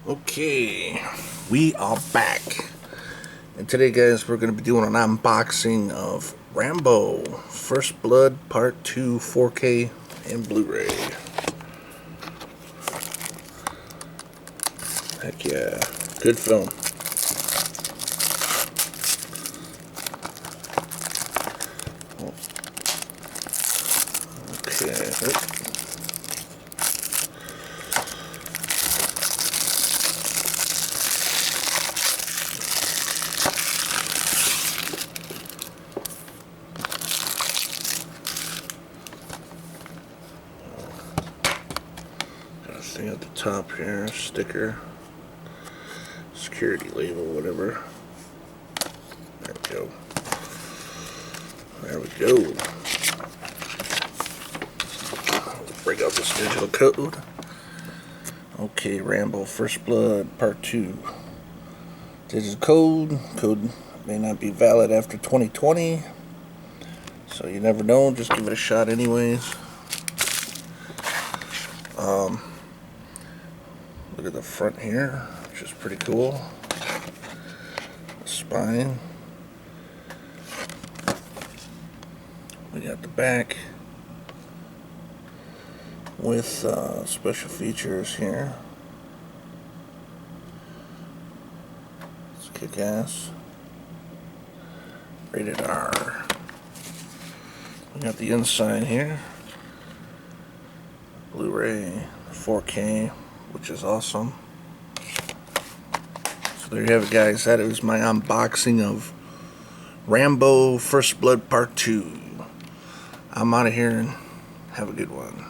Okay, we are back, and today guys we're going to be doing an unboxing of Rambo First Blood Part 2 4K and Blu-ray. Heck yeah, good film. Okay. Got a thing at the top here, sticker, security label, whatever. There we go. There we go. Break out this digital code. Okay, Rambo First Blood Part 2. Digital code may not be valid after 2020, so you never know, just give it a shot anyways. Look at the front here, which is pretty cool. The spine. We got the back with special features here. It's kick-ass. Rated R. We got the inside here. Blu-ray 4K, which is awesome. So there you have it, guys. That is my unboxing of Rambo First Blood Part 2. I'm out of here, and have a good one.